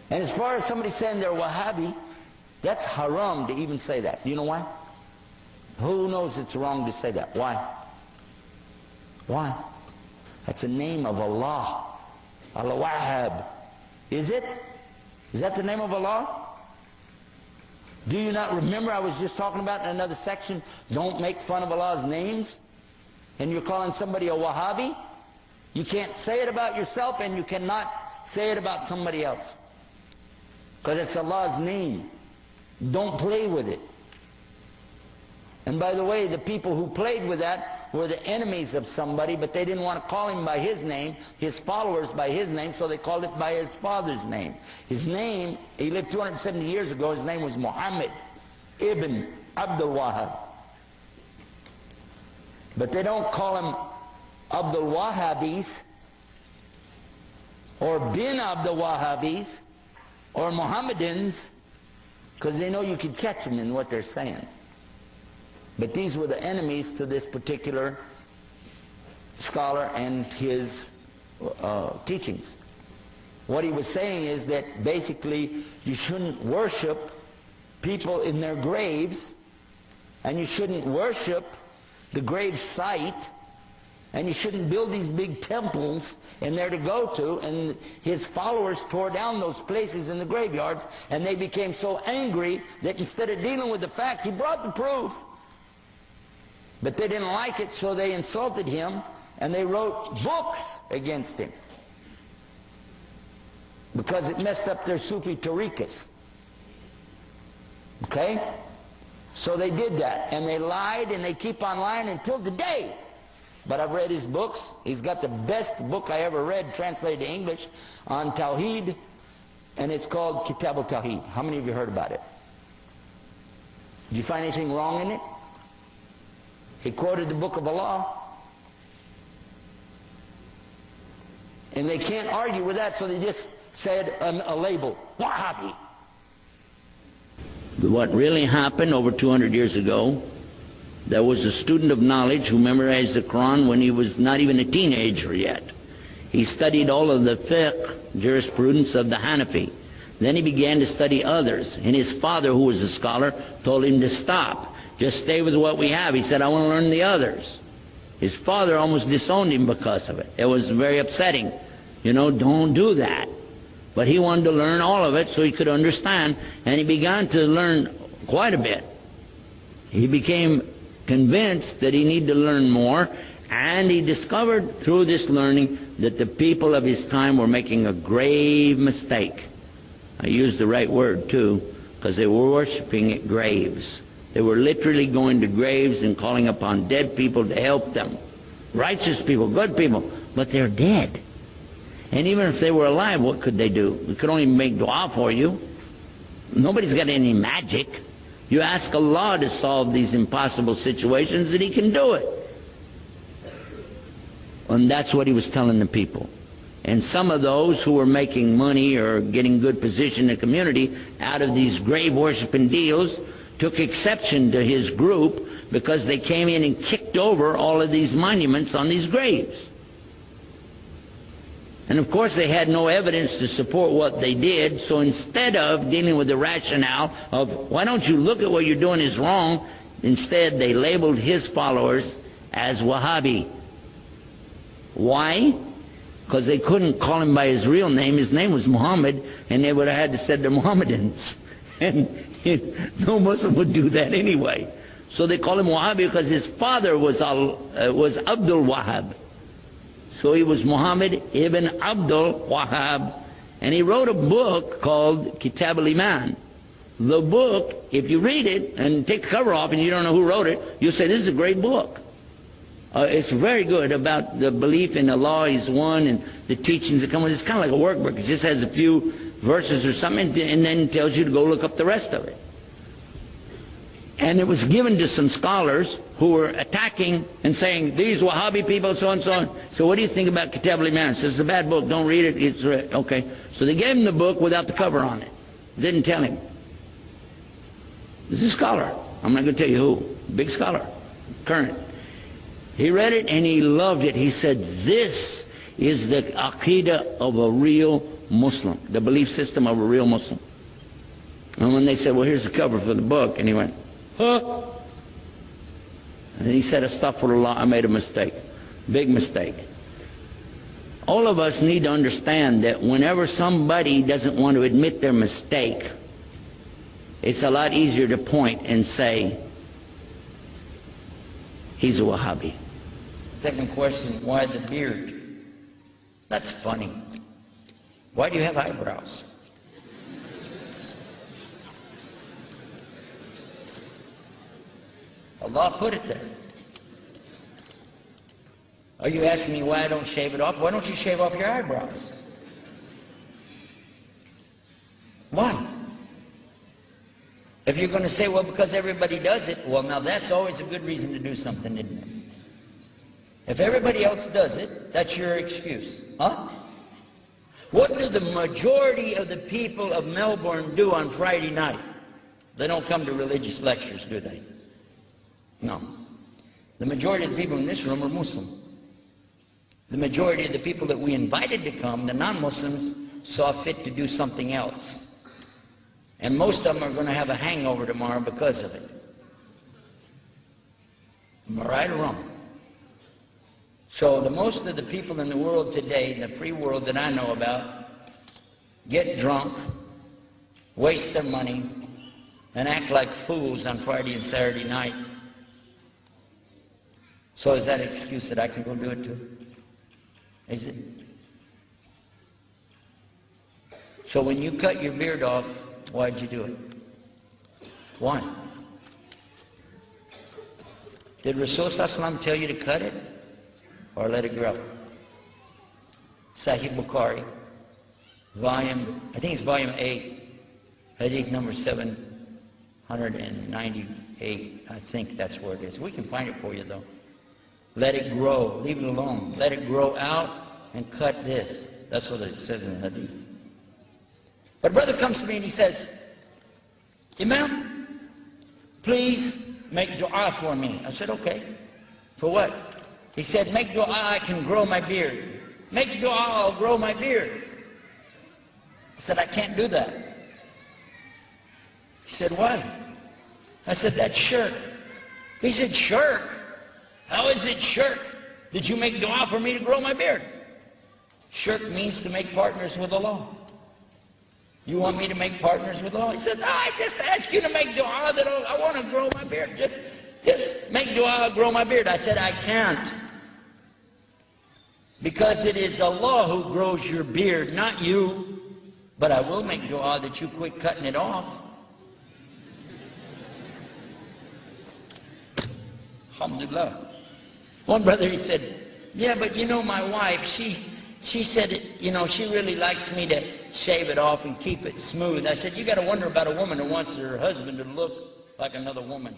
And as far as somebody saying they're Wahhabi, that's haram to even say that. Do you know why? Who knows it's wrong to say that? Why? Why? That's the name of Allah. Al-Wahhab. Is it? Is that the name of Allah? Do you not remember I was just talking about in another section, don't make fun of Allah's names? And you're calling somebody a Wahhabi? You can't say it about yourself, and you cannot say it about somebody else. Because it's Allah's name. Don't play with it. And by the way, the people who played with that were the enemies of somebody, but they didn't want to call him by his name, his followers by his name, so they called it by his father's name. His name, he lived 270 years ago, his name was Muhammad ibn Abdul Wahhab. But they don't call him Abdul Wahhabis, or bin Abdul Wahhabis, or Mohammedans, because they know you could catch them in what they're saying. But these were the enemies to this particular scholar and his teachings. What he was saying is that basically you shouldn't worship people in their graves, and you shouldn't worship the grave site, and you shouldn't build these big temples in there to go to. And his followers tore down those places in the graveyards, and they became so angry that instead of dealing with the fact, he brought the proof. But they didn't like it, so they insulted him, and they wrote books against him, because it messed up their Sufi tariqas. Okay? So they did that, and they lied, and they keep on lying until today. But I've read his books. He's got the best book I ever read, translated to English, on Tawheed, and it's called Kitab al-Tawheed. How many of you heard about it? Did you find anything wrong in it? He quoted the book of Allah. And they can't argue with that, so they just said a label, Wahhabi. What really happened over 200 years ago, there was a student of knowledge who memorized the Quran when he was not even a teenager yet. He studied all of the fiqh, jurisprudence of the Hanafi. Then he began to study others, and his father, who was a scholar, told him to stop. Just stay with what we have. He said, I want to learn the others. His father almost disowned him because of it. It was very upsetting. You know, don't do that. But he wanted to learn all of it so he could understand, and he began to learn quite a bit. He became convinced that he needed to learn more, and he discovered through this learning that the people of his time were making a grave mistake. I used the right word too, because they were worshiping at graves. They were literally going to graves and calling upon dead people to help them. Righteous people, good people, but they're dead. And even if they were alive, what could they do? We could only make dua for you. Nobody's got any magic. You ask Allah to solve these impossible situations, and He can do it. And that's what he was telling the people. And some of those who were making money or getting good position in the community out of these grave worshiping deals took exception to his group, because they came in and kicked over all of these monuments on these graves. And of course they had no evidence to support what they did, so instead of dealing with the rationale of, why don't you look at what you're doing is wrong, instead they labeled his followers as Wahhabi. Why? Because they couldn't call him by his real name. His name was Muhammad, and they would have had to say they're Mohammedans. And no Muslim would do that anyway. So they call him Wahhabi because his father was Abdul Wahhab. So he was Muhammad ibn Abdul Wahhab, and he wrote a book called Kitab al-Iman. The book, if you read it and take the cover off and you don't know who wrote it, you'll say, this is a great book. It's very good about the belief in Allah is one and the teachings that come with it. It's kind of like a workbook. It just has a few verses or something, and then tells you to go look up the rest of it. And it was given to some scholars who were attacking and saying, these Wahhabi people, so and so on. So what do you think about Kitab al-Iman? It says, it's a bad book, don't read it. It's okay. So they gave him the book without the cover on it. Didn't tell him. This is a scholar. I'm not going to tell you who. Big scholar. Current. He read it and he loved it. He said, this is the aqidah of a real Muslim, the belief system of a real Muslim. And when they said, well, here's the cover for the book, and he went, huh? And he said, astaghfirullah, I made a mistake, big mistake. All of us need to understand that whenever somebody doesn't want to admit their mistake, it's a lot easier to point and say, he's a Wahhabi. Second question, why the beard? That's funny. Why do you have eyebrows? Allah put it there. Are you asking me why I don't shave it off? Why don't you shave off your eyebrows? Why? If you're going to say, well, because everybody does it, well, now that's always a good reason to do something, isn't it? If everybody else does it, that's your excuse. Huh? What do the majority of the people of Melbourne do on Friday night? They don't come to religious lectures, do they? No. The majority of the people in this room are Muslim. The majority of the people that we invited to come, the non-Muslims, saw fit to do something else. And most of them are going to have a hangover tomorrow because of it. Am I right or wrong? So the most of the people in the world today, in the free world that I know about, get drunk, waste their money, and act like fools on Friday and Saturday night. So is that an excuse that I can go do it too? Is it? So when you cut your beard off, why'd you do it? Why? Did Rasul Sallallahu tell you to cut it or let it grow? Sahih Bukhari, volume, I think it's volume 8, hadith number 798. I think that's where it is. We can find it for you though. Let it grow. Leave it alone. Let it grow out and cut this. That's what it says in the hadith. But a brother comes to me and he says, Imam, please make dua for me. I said, okay. For what? He said, make dua, I can grow my beard. Make dua, I'll grow my beard. I said, I can't do that. He said, why? I said, that's shirk. He said, shirk? How is it shirk? Did you make dua for me to grow my beard? Shirk means to make partners with Allah. You want me to make partners with Allah? He said, no, I just asked you to make dua that I want to grow my beard. Just make dua, I'll grow my beard. I said, I can't. Because it is Allah who grows your beard, not you. But I will make dua that you quit cutting it off. Alhamdulillah. One brother, he said, yeah, but you know my wife, she said, you know, she really likes me to shave it off and keep it smooth. I said, you got to wonder about a woman who wants her husband to look like another woman.